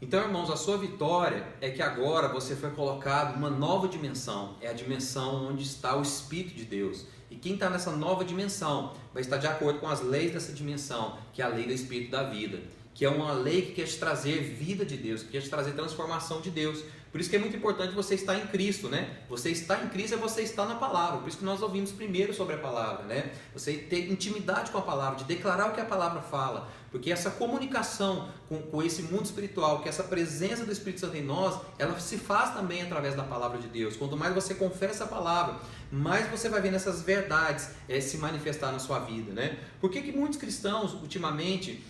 Então, irmãos, a sua vitória é que agora você foi colocado em uma nova dimensão. É a dimensão onde está o Espírito de Deus. E quem está nessa nova dimensão vai estar de acordo com as leis dessa dimensão, que é a lei do Espírito da vida, que é uma lei que quer te trazer vida de Deus, que quer te trazer transformação de Deus. Por isso que é muito importante você estar em Cristo, né? Você está em Cristo é você estar na palavra. Por isso que nós ouvimos primeiro sobre a palavra, né? Você ter intimidade com a palavra, de declarar o que a palavra fala. Porque essa comunicação com esse mundo espiritual, que essa presença do Espírito Santo em nós, ela se faz também através da palavra de Deus. Quanto mais você confessa a palavra, mais você vai vendo essas verdades se manifestar na sua vida, né? Por que muitos cristãos, ultimamente,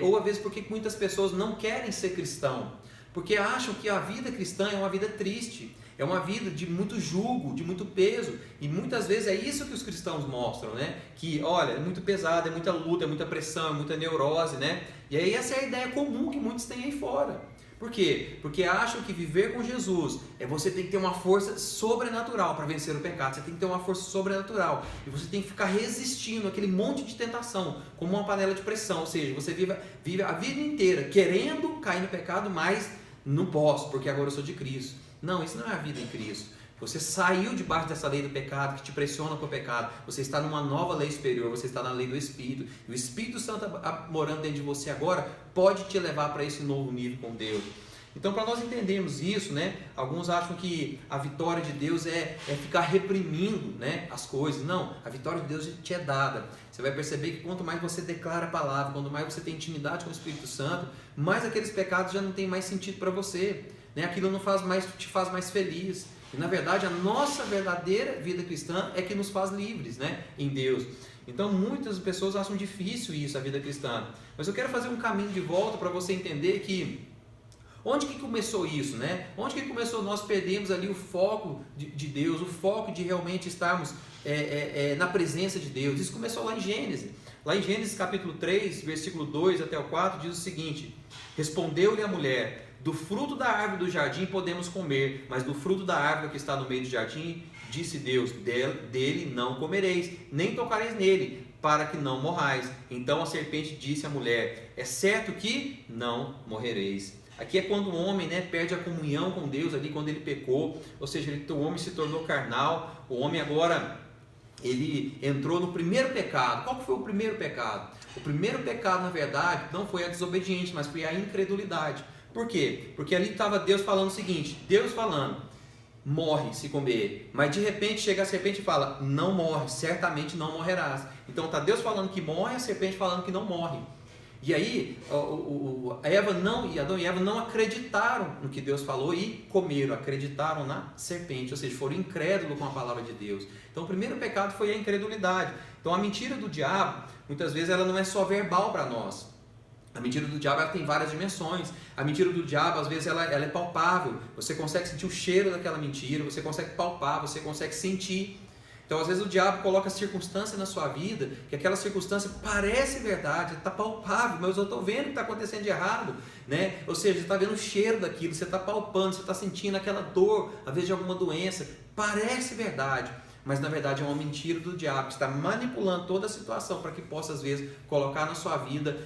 ou às vezes por que muitas pessoas não querem ser cristão? Porque acham que a vida cristã é uma vida triste, é uma vida de muito jugo, de muito peso, e muitas vezes é isso que os cristãos mostram, né? Que, olha, é muito pesado, é muita luta, é muita pressão, é muita neurose, né? E aí essa é a ideia comum que muitos têm aí fora. Por quê? Porque acham que viver com Jesus você tem que ter uma força sobrenatural para vencer o pecado, você tem que ter uma força sobrenatural, e você tem que ficar resistindo àquele monte de tentação, como uma panela de pressão, ou seja, você vive a vida inteira querendo cair no pecado, mas não posso, porque agora eu sou de Cristo. Não, isso não é a vida em Cristo. Você saiu debaixo dessa lei do pecado que te pressiona para o pecado. Você está numa nova lei superior, você está na lei do Espírito. E o Espírito Santo morando dentro de você agora pode te levar para esse novo nível com Deus. Então, para nós entendermos isso, né, alguns acham que a vitória de Deus é ficar reprimindo, né, as coisas. Não, a vitória de Deus te é dada. Você vai perceber que quanto mais você declara a palavra, quanto mais você tem intimidade com o Espírito Santo, mais aqueles pecados já não tem mais sentido para você, né? Aquilo não te faz mais feliz. E na verdade a nossa verdadeira vida cristã é que nos faz livres, né, em Deus. Então muitas pessoas acham difícil isso, a vida cristã. Mas eu quero fazer um caminho de volta para você entender que onde que começou isso, né? Onde que começou nós perdemos ali o foco de Deus, o foco de realmente estarmos na presença de Deus. Isso começou lá em Gênesis. Lá em Gênesis capítulo 3, versículo 2 até o 4, diz o seguinte: respondeu-lhe a mulher: do fruto da árvore do jardim podemos comer, mas do fruto da árvore que está no meio do jardim, disse Deus, dele não comereis, nem tocareis nele, para que não morrais. Então a serpente disse à mulher: é certo que não morrereis. Aqui é quando o homem, né, perde a comunhão com Deus ali, quando ele pecou, ou seja, o homem se tornou carnal, o homem agora, ele entrou no primeiro pecado. Qual foi o primeiro pecado? O primeiro pecado, na verdade, não foi a desobediência, mas foi a incredulidade. Por quê? Porque ali estava Deus falando o seguinte, Deus falando, morre se comer, mas de repente chega a serpente e fala, não morre, certamente não morrerás. Então está Deus falando que morre, a serpente falando que não morre. E aí, Adão e Eva não acreditaram no que Deus falou e comeram, acreditaram na serpente, ou seja, foram incrédulos com a palavra de Deus. Então o primeiro pecado foi a incredulidade. Então a mentira do diabo, muitas vezes ela não é só verbal para nós. A mentira do diabo ela tem várias dimensões. A mentira do diabo, às vezes, ela é palpável. Você consegue sentir o cheiro daquela mentira, você consegue palpar, você consegue sentir. Então, às vezes, o diabo coloca circunstância na sua vida, que aquela circunstância parece verdade, está palpável, mas eu estou vendo que está acontecendo de errado, né? Ou seja, você está vendo o cheiro daquilo, você está palpando, você está sentindo aquela dor, às vezes de alguma doença, parece verdade, mas na verdade é uma mentira do diabo, que está manipulando toda a situação para que possa, às vezes, colocar na sua vida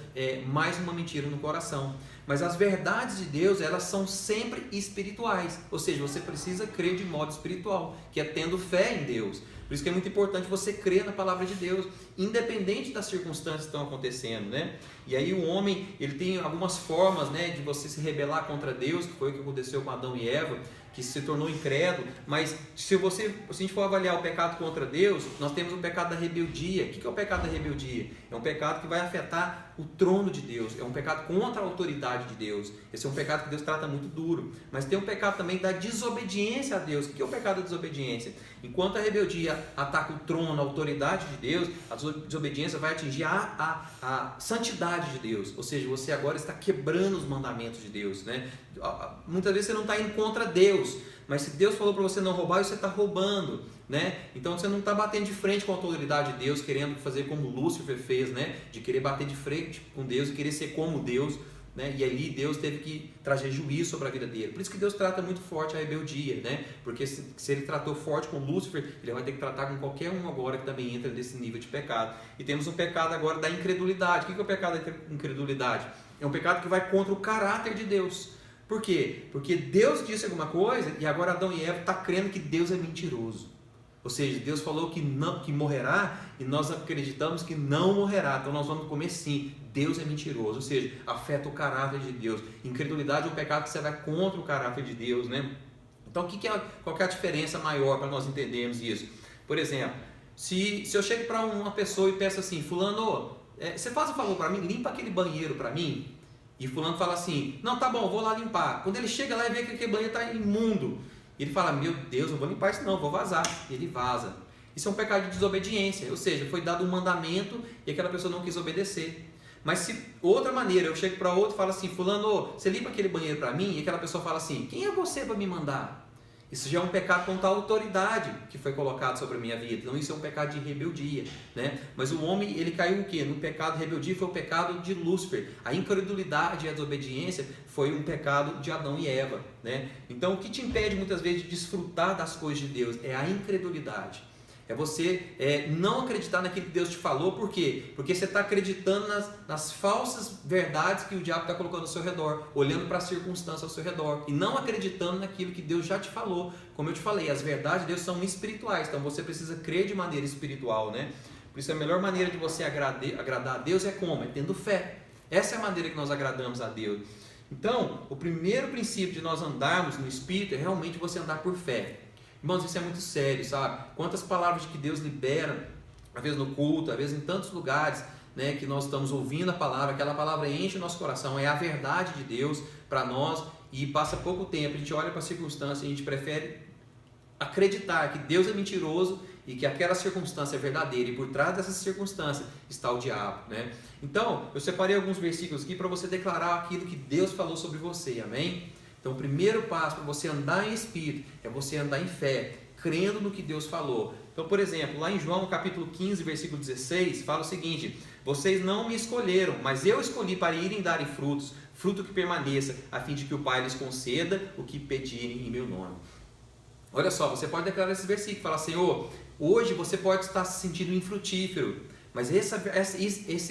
mais uma mentira no coração. Mas as verdades de Deus, elas são sempre espirituais, ou seja, você precisa crer de modo espiritual, que é tendo fé em Deus. Por isso que é muito importante você crer na palavra de Deus, independente das circunstâncias que estão acontecendo, né? E aí o homem, ele tem algumas formas, né, de você se rebelar contra Deus, que foi o que aconteceu com Adão e Eva, que se tornou incrédulo. Mas se a gente for avaliar o pecado contra Deus, nós temos o pecado da rebeldia. O que é o pecado da rebeldia? É um pecado que vai afetar o trono de Deus, é um pecado contra a autoridade de Deus. Esse é um pecado que Deus trata muito duro. Mas tem um pecado também da desobediência a Deus. O que é o pecado da desobediência? Enquanto a rebeldia ataca o trono, a autoridade de Deus, a desobediência vai atingir a santidade de Deus. Ou seja, você agora está quebrando os mandamentos de Deus, né? Muitas vezes você não está indo contra Deus, mas se Deus falou para você não roubar, você está roubando, né? Então você não está batendo de frente com a autoridade de Deus, querendo fazer como Lúcifer fez, né? De querer bater de frente com Deus e querer ser como Deus, né? E ali Deus teve que trazer juízo sobre a vida dele. Por isso que Deus trata muito forte a rebeldia, né? Porque se ele tratou forte com Lúcifer, ele vai ter que tratar com qualquer um agora que também entra nesse nível de pecado. E temos um pecado agora da incredulidade. O que é o pecado da incredulidade? É um pecado que vai contra o caráter de Deus. Por quê? Porque Deus disse alguma coisa e agora Adão e Eva estão crendo que Deus é mentiroso. Ou seja, Deus falou que não, que morrerá e nós acreditamos que não morrerá. Então nós vamos comer sim. Deus é mentiroso. Ou seja, afeta o caráter de Deus. Incredulidade é um pecado que você vai contra o caráter de Deus, né? Então qual que é a diferença maior para nós entendermos isso? Por exemplo, se eu chego para uma pessoa e peço assim, fulano, você faz um favor para mim, limpa aquele banheiro para mim. E fulano fala assim, não, tá bom, vou lá limpar. Quando ele chega lá e vê que aquele banheiro está imundo, ele fala, meu Deus, não vou limpar isso não, vou vazar. E ele vaza. Isso é um pecado de desobediência, ou seja, foi dado um mandamento e aquela pessoa não quis obedecer. Mas se outra maneira, eu chego para outro e falo assim, fulano, você limpa aquele banheiro para mim? E aquela pessoa fala assim, quem é você para me mandar? Isso já é um pecado contra a autoridade que foi colocado sobre a minha vida. Então isso é um pecado de rebeldia, né? Mas o homem, ele caiu o quê? No pecado de rebeldia foi o pecado de Lúcifer. A incredulidade e a desobediência foi um pecado de Adão e Eva, né? Então o que te impede muitas vezes de desfrutar das coisas de Deus é a incredulidade. É você não acreditar naquilo que Deus te falou. Por quê? Porque você está acreditando nas falsas verdades que o diabo está colocando ao seu redor, olhando para as circunstâncias ao seu redor e não acreditando naquilo que Deus já te falou. Como eu te falei, as verdades de Deus são espirituais, então você precisa crer de maneira espiritual, né? Por isso a melhor maneira de você agradar a Deus é como? É tendo fé. Essa é a maneira que nós agradamos a Deus. Então, o primeiro princípio de nós andarmos no Espírito é realmente você andar por fé. Irmãos, isso é muito sério, sabe? Quantas palavras que Deus libera, às vezes no culto, às vezes em tantos lugares, né, que nós estamos ouvindo a palavra, aquela palavra enche o nosso coração, é a verdade de Deus para nós, e passa pouco tempo, a gente olha para a circunstância e a gente prefere acreditar que Deus é mentiroso e que aquela circunstância é verdadeira, e por trás dessa circunstância está o diabo, né? Então, eu separei alguns versículos aqui para você declarar aquilo que Deus falou sobre você, amém? Então o primeiro passo para você andar em Espírito é você andar em fé, crendo no que Deus falou. Então, por exemplo, lá em João capítulo 15, versículo 16, fala o seguinte: vocês não me escolheram, mas eu escolhi para irem darem frutos, fruto que permaneça, a fim de que o Pai lhes conceda o que pedirem em meu nome. Olha só, você pode declarar esse versículo, falar, Senhor, hoje você pode estar se sentindo infrutífero, mas esse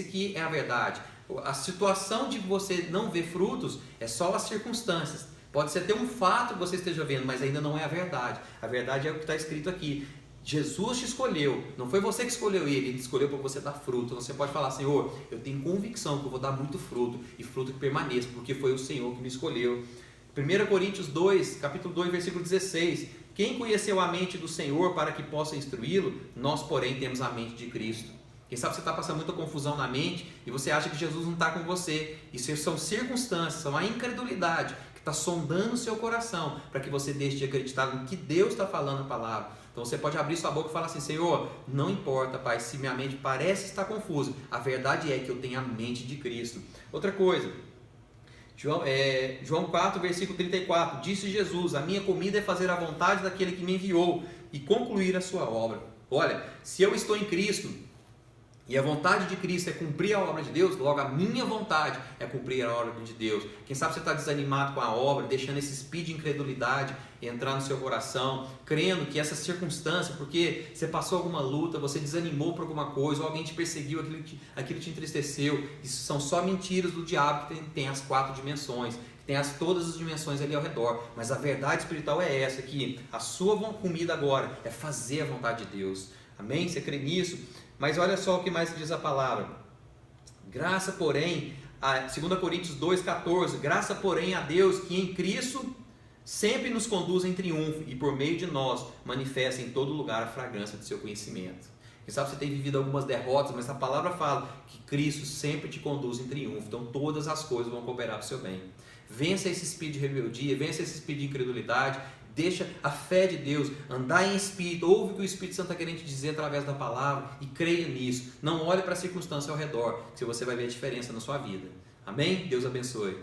aqui é a verdade. A situação de você não ver frutos é só as circunstâncias. Pode ser até um fato que você esteja vendo, mas ainda não é a verdade. A verdade é o que está escrito aqui. Jesus te escolheu, não foi você que escolheu ele escolheu para você dar fruto. Você pode falar, Senhor, eu tenho convicção que eu vou dar muito fruto, e fruto que permaneça, porque foi o Senhor que me escolheu. 1 Coríntios 2, capítulo 2, versículo 16. Quem conheceu a mente do Senhor para que possa instruí-lo? Nós, porém, temos a mente de Cristo. Quem sabe você está passando muita confusão na mente e você acha que Jesus não está com você. Isso são circunstâncias, são a incredulidade que está sondando o seu coração para que você deixe de acreditar no que Deus está falando na palavra. Então você pode abrir sua boca e falar assim, Senhor, não importa, Pai, se minha mente parece estar confusa, a verdade é que eu tenho a mente de Cristo. Outra coisa, João 4, versículo 34, disse Jesus, a minha comida é fazer a vontade daquele que me enviou e concluir a sua obra. Olha, se eu estou em Cristo, e a vontade de Cristo é cumprir a obra de Deus, logo a minha vontade é cumprir a obra de Deus. Quem sabe você está desanimado com a obra, deixando esse speed de incredulidade entrar no seu coração, crendo que essa circunstância, porque você passou alguma luta, você desanimou por alguma coisa, ou alguém te perseguiu, aquilo te entristeceu. Isso são só mentiras do diabo que tem as 4 dimensões, que tem todas as dimensões ali ao redor. Mas a verdade espiritual é essa, que a sua comida agora é fazer a vontade de Deus. Amém? Você crê nisso? Mas olha só o que mais diz a palavra. Graça, porém, 2 Coríntios 2,14. Graça, porém, a Deus que em Cristo sempre nos conduz em triunfo e por meio de nós manifesta em todo lugar a fragrância do seu conhecimento. Quem sabe você tem vivido algumas derrotas, mas a palavra fala que Cristo sempre te conduz em triunfo. Então todas as coisas vão cooperar para o seu bem. Vença esse espírito de rebeldia, vença esse espírito de incredulidade. Deixa a fé de Deus, andar em Espírito, ouve o que o Espírito Santo está querendo te dizer através da palavra e creia nisso. Não olhe para a circunstância ao redor, que você vai ver a diferença na sua vida. Amém? Deus abençoe.